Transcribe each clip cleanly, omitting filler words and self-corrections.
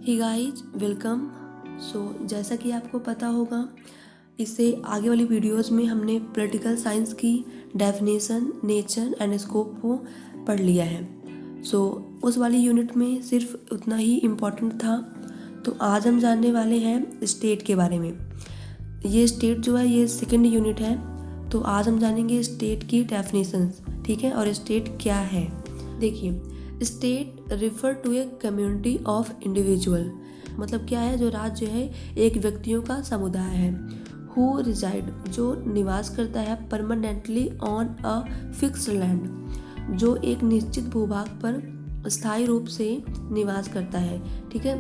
Hey guys welcome. जैसा कि आपको पता होगा, इससे आगे वाली वीडियोस में हमने पॉलिटिकल साइंस की डेफिनेशन, नेचर एंड स्कोप को पढ़ लिया है। उस वाली यूनिट में सिर्फ उतना ही इम्पोर्टेंट था। तो आज हम जानने वाले हैं स्टेट के बारे में। ये स्टेट जो है ये सेकंड यूनिट है। तो आज हम जानेंगे स्टेट की डेफिनेशंस, ठीक है, और स्टेट क्या है। देखिए, state refer to a community of individual, मतलब क्या है, जो राज्य है एक व्यक्तियों का समुदाय है। हु रिजाइड, जो निवास करता है permanently on a fixed land, जो एक निश्चित भूभाग पर स्थायी रूप से निवास करता है। ठीक है,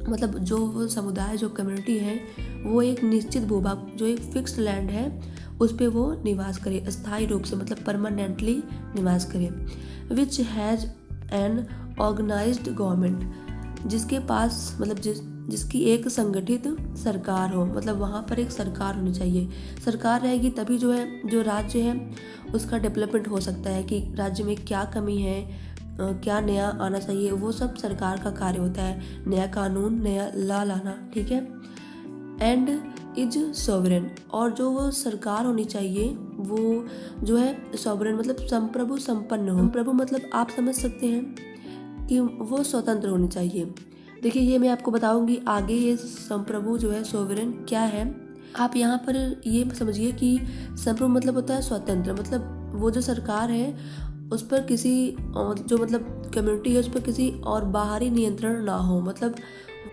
मतलब जो वो समुदाय, जो कम्युनिटी है, वो एक निश्चित भूभाग, जो एक फिक्स्ड लैंड है, उस पे वो निवास करे स्थायी रूप से, मतलब परमानेंटली निवास करे। Which has an organised government, जिसके पास मतलब जिसकी एक संगठित सरकार हो, मतलब वहाँ पर एक सरकार होनी चाहिए। सरकार रहेगी तभी जो राज्य है उसका डेवलपमेंट हो सकता है, कि राज्य में क्या कमी है, क्या नया आना चाहिए, वो सब सरकार का कार्य होता है। नया कानून, नया लॉ लाना, ठीक है। एंड इज सॉवरेन, और जो वो सरकार होनी चाहिए वो जो है सॉवरेन, मतलब संप्रभु संपन्न हो। संप्रभु मतलब आप समझ सकते हैं कि वो स्वतंत्र होनी चाहिए। देखिए, ये मैं आपको बताऊंगी आगे, ये संप्रभु जो है सॉवरेन क्या है। आप यहाँ पर ये समझिए कि संप्रभु मतलब होता है स्वतंत्र, मतलब वो जो सरकार है उस पर किसी जो मतलब कम्युनिटी है उस पर किसी और बाहरी नियंत्रण ना हो, मतलब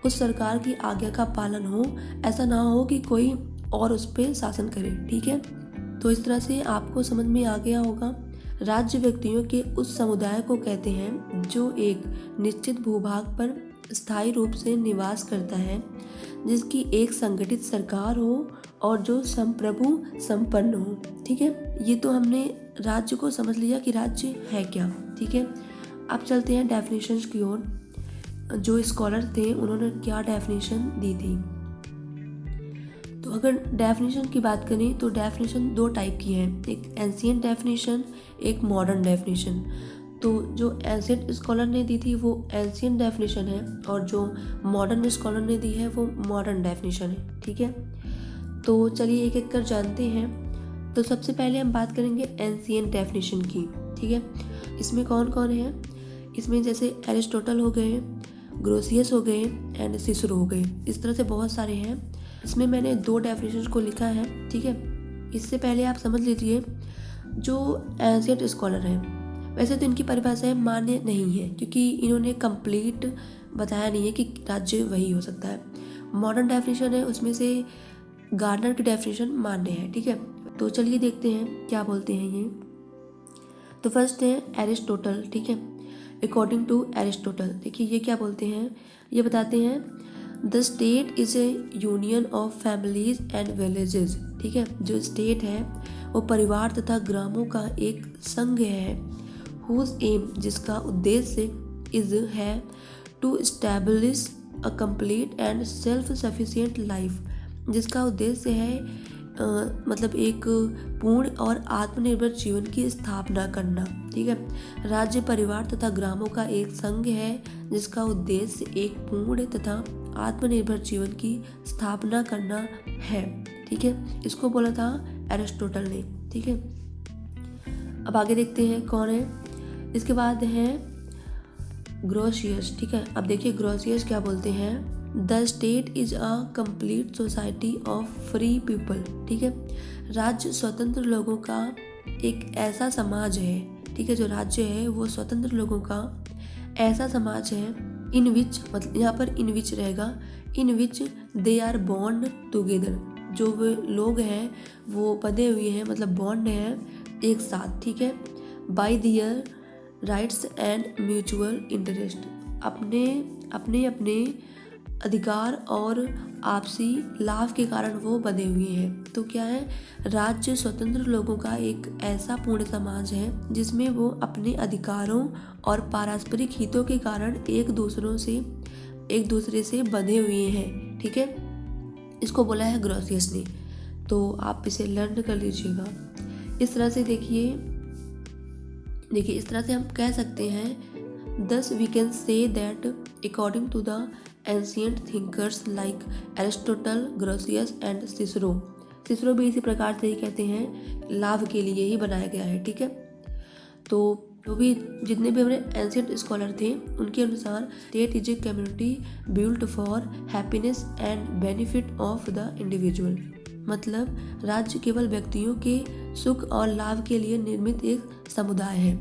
उस सरकार की आज्ञा का पालन हो। ऐसा ना हो कि कोई और उस पर शासन करे। ठीक है, तो इस तरह से आपको समझ में आ गया होगा। राज्य व्यक्तियों के उस समुदाय को कहते हैं जो एक निश्चित भूभाग पर स्थायी रूप से निवास करता है, जिसकी एक संगठित सरकार हो और जो संप्रभु संपन्न हो। ठीक है, ये तो हमने राज्य को समझ लिया कि राज्य है क्या। ठीक है, अब चलते हैं डेफिनेशंस की ओर। जो स्कॉलर थे उन्होंने क्या डेफिनेशन दी थी। तो अगर डेफिनेशन की बात करें तो डेफिनेशन दो टाइप की है, एक एंशिएंट डेफिनेशन, एक मॉडर्न डेफिनेशन। तो जो एंशिएंट स्कॉलर ने दी थी वो एंशिएंट डेफिनेशन है, और जो मॉडर्न स्कॉलर ने दी है वो मॉडर्न डेफिनेशन है। ठीक है, तो चलिए एक एक कर जानते हैं। तो सबसे पहले हम बात करेंगे एंशिएंट डेफिनेशन की। ठीक है, इसमें कौन कौन है, इसमें जैसे एरिस्टोटल हो गए, ग्रोसियस हो गए एंड सिसरो हो गए, इस तरह से बहुत सारे हैं। इसमें मैंने दो डेफिनेशंस को लिखा है। ठीक है, इससे पहले आप समझ लीजिए, जो एंशिएंट स्कॉलर हैं वैसे तो इनकी परिभाषाएं मान्य नहीं है, क्योंकि इन्होंने कंप्लीट बताया नहीं है कि राज्य वही हो सकता है। मॉडर्न डेफिनेशन है, उसमें से गार्डनर की डेफिनेशन मान्य है। ठीक है, तो चलिए देखते हैं क्या बोलते हैं ये। तो फर्स्ट है एरिस्टोटल। ठीक है, अकॉर्डिंग टू एरिस्टोटल, देखिए ये क्या बोलते हैं, ये बताते हैं the state is A union of families and villages. ठीक है, जो स्टेट है वो परिवार तथा ग्रामों का एक संघ है। हुज एम, जिसका उद्देश्य इज है to establish a complete and self sufficient life, जिसका उद्देश्य है मतलब एक पूर्ण और आत्मनिर्भर जीवन की स्थापना करना। ठीक है, राज्य परिवार तथा ग्रामों का एक संघ है जिसका उद्देश्य एक पूर्ण तथा आत्मनिर्भर जीवन की स्थापना करना है। ठीक है, इसको बोला था एरिस्टोटल ने। ठीक है, अब आगे देखते हैं कौन है। इसके बाद है ग्रोसियस। ठीक है, अब देखिए ग्रोसियस क्या बोलते हैं, the state is a complete society of free people. ठीक है, राज्य स्वतंत्र लोगों का एक ऐसा समाज है। ठीक है, जो राज्य है वो स्वतंत्र लोगों का ऐसा समाज है, इन विच, मतलब यहाँ पर इन विच रहेगा, इन विच दे आर बॉन्ड टुगेदर, जो वे लोग हैं वो बंधे हुए हैं, मतलब बॉन्ड हैं एक साथ। ठीक है, by their rights and mutual interest, अपने अपने अपने अधिकार और आपसी लाभ के कारण वो बंधे हुए हैं। तो क्या है, राज्य स्वतंत्र लोगों का एक ऐसा पूर्ण समाज है जिसमें वो अपने अधिकारों और पारस्परिक हितों के कारण एक दूसरे से बंधे हुए हैं। ठीक है, इसको बोला है ग्रोसियस ने, तो आप इसे लर्न कर लीजिएगा। इस तरह से देखिए इस तरह से हम कह सकते हैं Thus we can say that according to the ancient thinkers like Aristotle, Grotius and Cicero, Cicero भी इसी प्रकार से ही कहते हैं लाभ के लिए ही बनाया गया है, ठीक है। तो जो भी जितने भी हमारे एंशिएंट स्कॉलर थे उनके अनुसार state is a community built for happiness and benefit of the individual, मतलब राज्य केवल व्यक्तियों के सुख और लाभ के लिए निर्मित एक समुदाय है।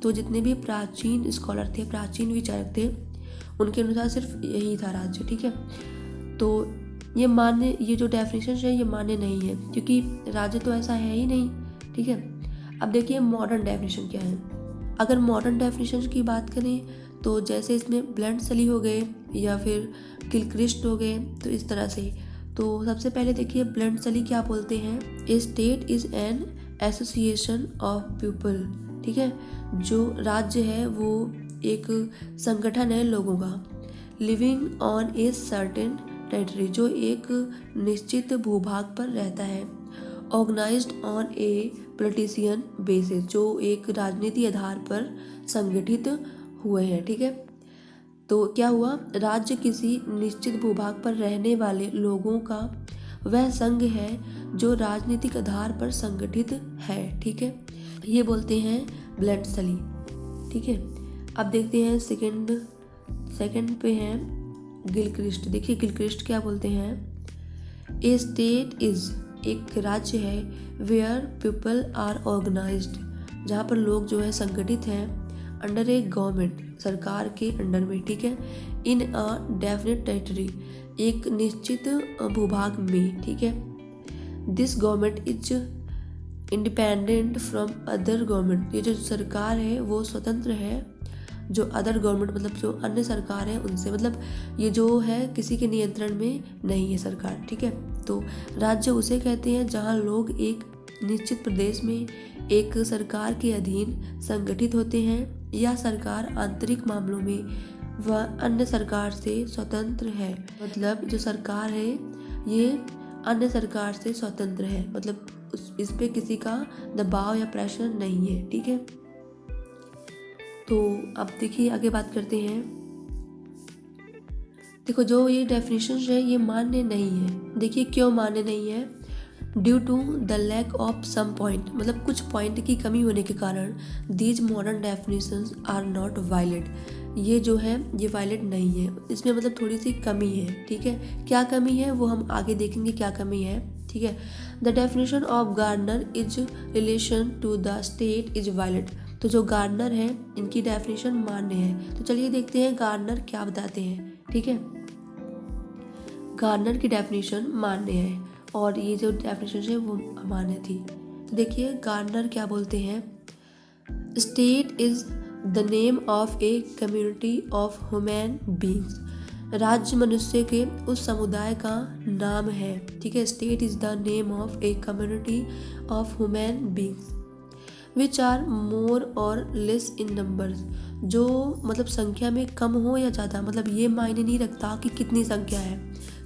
तो जितने भी प्राचीन स्कॉलर थे, प्राचीन विचारक थे, उनके अनुसार सिर्फ यही था राज्य, ठीक है। तो ये जो डेफिनेशन है ये मान्य नहीं है, क्योंकि राज्य तो ऐसा है ही नहीं, ठीक है। अब देखिए मॉडर्न डेफिनेशन क्या है। अगर मॉडर्न डेफिनेशन की बात करें तो जैसे इसमें ब्लंट सली हो गए या फिर गिलक्रिस्ट हो गए, तो इस तरह से। तो सबसे पहले देखिए ब्लंट सली क्या बोलते हैं, a state is an association of people, ठीक है। जो राज्य है वो एक संगठन है लोगों का, living on a certain territory, जो एक निश्चित भूभाग पर रहता है, organised on a politician basis, जो एक राजनीति आधार पर संगठित हुए हैं, ठीक है। तो क्या हुआ, राज्य किसी निश्चित भूभाग पर रहने वाले लोगों का वह संघ है जो राजनीतिक आधार पर संगठित है, ठीक है। ये बोलते हैं ब्लंट सली, ठीक है। अब देखते हैं सेकंड पे हैं गिलक्रिस्ट। देखिए गिलक्रिस्ट क्या बोलते हैं, ए स्टेट इज, एक राज्य है, वेयर पीपल आर ऑर्गेनाइज्ड, जहाँ पर लोग जो है संगठित हैं, अंडर ए गवर्नमेंट, सरकार के अंडर में, ठीक है, इन अ डेफिनेट टेरिटरी, एक निश्चित भूभाग में, ठीक है। This government is independent from other government, ये जो सरकार है वो स्वतंत्र है जो अदर गवर्नमेंट, मतलब जो अन्य सरकार है उनसे, मतलब ये जो है किसी के नियंत्रण में नहीं है सरकार, ठीक है। तो राज्य उसे कहते हैं जहाँ लोग एक निश्चित प्रदेश में एक सरकार के अधीन संगठित होते हैं या सरकार आंतरिक मामलों में व अन्य सरकार से स्वतंत्र है, मतलब जो सरकार है ये अन्य सरकार से स्वतंत्र है, मतलब इस पे किसी का दबाव या प्रेशर नहीं है, ठीक है। तो अब देखिए आगे बात करते हैं। देखो जो ये डेफिनेशन है ये मान्य नहीं है। देखिए क्यों मान्य नहीं है, due to the lack of some point, मतलब कुछ पॉइंट की कमी होने के कारण these modern definitions are not valid, ये जो है ये वैलिड नहीं है, इसमें मतलब थोड़ी सी कमी है, ठीक है। क्या कमी है वो हम आगे देखेंगे क्या कमी है, ठीक है। The definition of Gardner is relation to the state is valid, तो जो गार्डनर है इनकी डेफिनेशन मान्य है। तो चलिए देखते हैं गार्डनर क्या बताते हैं, ठीक है। गार्डनर की डेफिनेशन मान्य है और ये जो डेफिनेशन है वो अमान्य थी। तो देखिए गार्डनर क्या बोलते हैं, state is the name of a community of human beings, राज्य मनुष्य के उस समुदाय का नाम है, ठीक है। State is the name of a community of human beings which are more और लेस इन नंबर्स, जो मतलब संख्या में कम हो या ज़्यादा, मतलब ये मायने नहीं रखता कि कितनी संख्या है,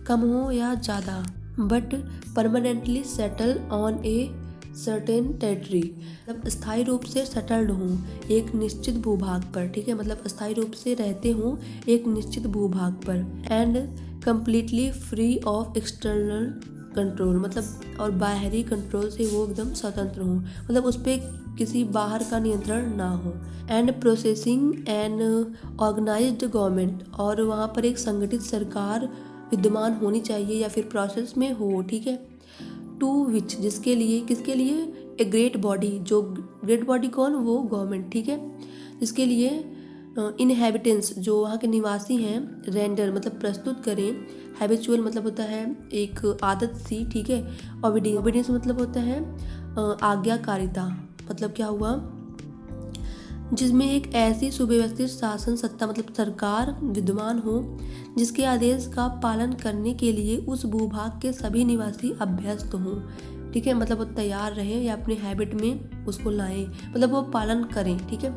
कम हो या ज़्यादा, but permanently settle on a certain territory, मतलब स्थायी रूप से सेटल्ड हूँ एक निश्चित भूभाग पर, ठीक है, मतलब स्थायी रूप से रहते हूँ एक निश्चित भूभाग पर, and completely free of external control, मतलब और बाहरी कंट्रोल से वो एकदम स्वतंत्र हूँ, मतलब उस पर किसी बाहर का नियंत्रण ना हो, and processing an organised government, और वहाँ पर एक संगठित सरकार विद्यमान होनी चाहिए या फिर प्रोसेस में हो, ठीक है। टू विच, जिसके लिए, किसके लिए, ए ग्रेट बॉडी, जो ग्रेट बॉडी कौन, वो गवर्नमेंट, ठीक है, जिसके लिए इनहेबिटेंट्स, जो वहाँ के निवासी हैं, रेंडर मतलब प्रस्तुत करें, हैबिचुअल मतलब होता है एक आदत सी, ठीक है, ओबीडियंस मतलब होता है आज्ञाकारिता, मतलब क्या हुआ, जिसमें एक ऐसी सुव्यवस्थित शासन सत्ता मतलब सरकार विद्यमान हो जिसके आदेश का पालन करने के लिए उस भूभाग के सभी निवासी अभ्यस्त हों, ठीक है, मतलब वो तैयार रहें या अपने हैबिट में उसको लाएं, मतलब वो पालन करें, ठीक है।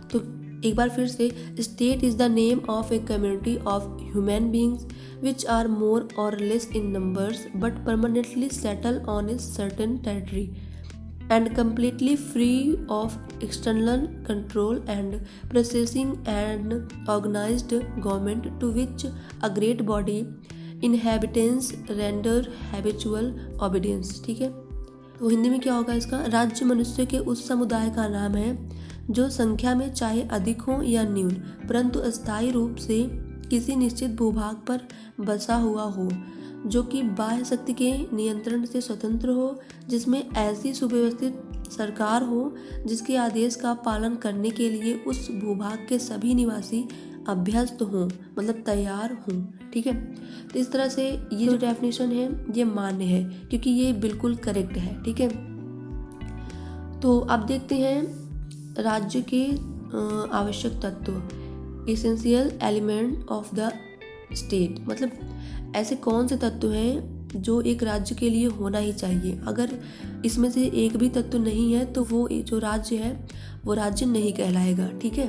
तो एक बार फिर से, state is the name of a community of human beings which are more और less in numbers but permanently settle on a certain territory, and completely free of external control and possessing an organized government to which a great body inhabitants render habitual obedience। ठीक है, तो हिंदी में क्या होगा इसका? राज्य मनुष्य के उस समुदाय का नाम है जो संख्या में चाहे अधिक हो या न्यून परंतु अस्थायी रूप से किसी निश्चित भूभाग पर बसा हुआ हो, जो कि बाह्य शक्ति के नियंत्रण से स्वतंत्र हो, जिसमें ऐसी सुव्यवस्थित सरकार हो जिसके आदेश का पालन करने के लिए उस भूभाग के सभी निवासी अभ्यस्त हों, मतलब तैयार हों। ठीक है, तो इस तरह से ये जो डेफिनेशन है ये मान्य है क्योंकि ये बिल्कुल करेक्ट है। ठीक है, तो अब देखते हैं राज्य के आवश्यक तत्व, essential element of the state, मतलब ऐसे कौन से तत्व हैं जो एक राज्य के लिए होना ही चाहिए। अगर इसमें से एक भी तत्व नहीं है तो वो जो राज्य है वो राज्य नहीं कहलाएगा। ठीक है,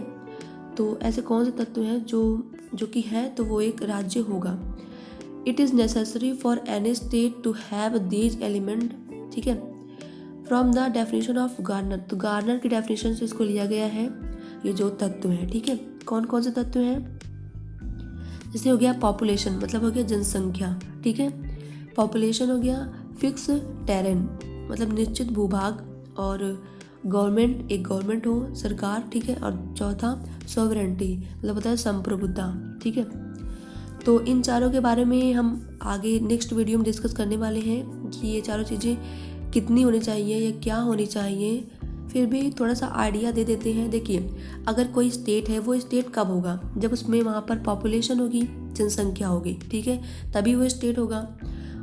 तो ऐसे कौन से तत्व हैं जो कि है तो वो एक राज्य होगा। It is necessary for any state to have these element. ठीक है, from the definition of Garner, तो गार्नर की डेफिनेशन से इसको लिया गया है ये जो तत्व हैं। ठीक है, कौन कौन से तत्व हैं? जैसे हो गया पॉपुलेशन, मतलब हो गया जनसंख्या। ठीक है, पॉपुलेशन हो गया, फिक्स टेरेन मतलब निश्चित भूभाग, और गवर्नमेंट एक गवर्नमेंट हो सरकार। ठीक है, और चौथा सॉवरेंटी मतलब होता है संप्रभुता। ठीक है, तो इन चारों के बारे में हम आगे नेक्स्ट वीडियो में डिस्कस करने वाले हैं कि ये चारों चीज़ें कितनी होनी चाहिए या क्या होनी चाहिए। फिर भी थोड़ा सा आइडिया दे देते हैं। देखिए, अगर कोई स्टेट है वो स्टेट कब होगा? जब उसमें वहाँ पर पॉपुलेशन होगी, जनसंख्या होगी। ठीक है, तभी वो स्टेट होगा।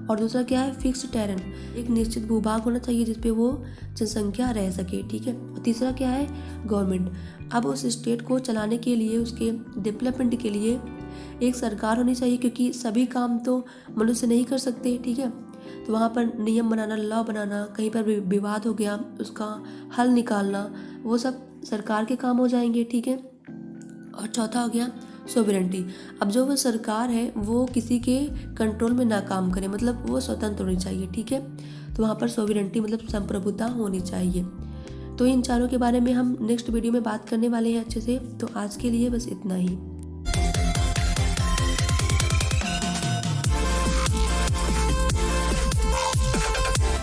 और दूसरा क्या है? फिक्स टेरेन, एक निश्चित भूभाग होना चाहिए जिसपे वो जनसंख्या रह सके। ठीक है, और तीसरा क्या है? गवर्नमेंट। अब उस स्टेट को चलाने के लिए, उसके डेवलपमेंट के लिए एक सरकार होनी चाहिए क्योंकि सभी काम तो मनुष्य नहीं कर सकते। ठीक है, तो वहाँ पर नियम बनाना, लॉ बनाना, कहीं पर भी विवाद हो गया उसका हल निकालना, वो सब सरकार के काम हो जाएंगे। ठीक है, और चौथा हो गया सोवरेंटी। अब जो वो सरकार है वो किसी के कंट्रोल में ना काम करे, मतलब वो स्वतंत्र होनी चाहिए। ठीक है, तो वहाँ पर सोवरेंटी मतलब संप्रभुता होनी चाहिए। तो इन चारों के बारे में हम नेक्स्ट वीडियो में बात करने वाले हैं अच्छे से। तो आज के लिए बस इतना ही।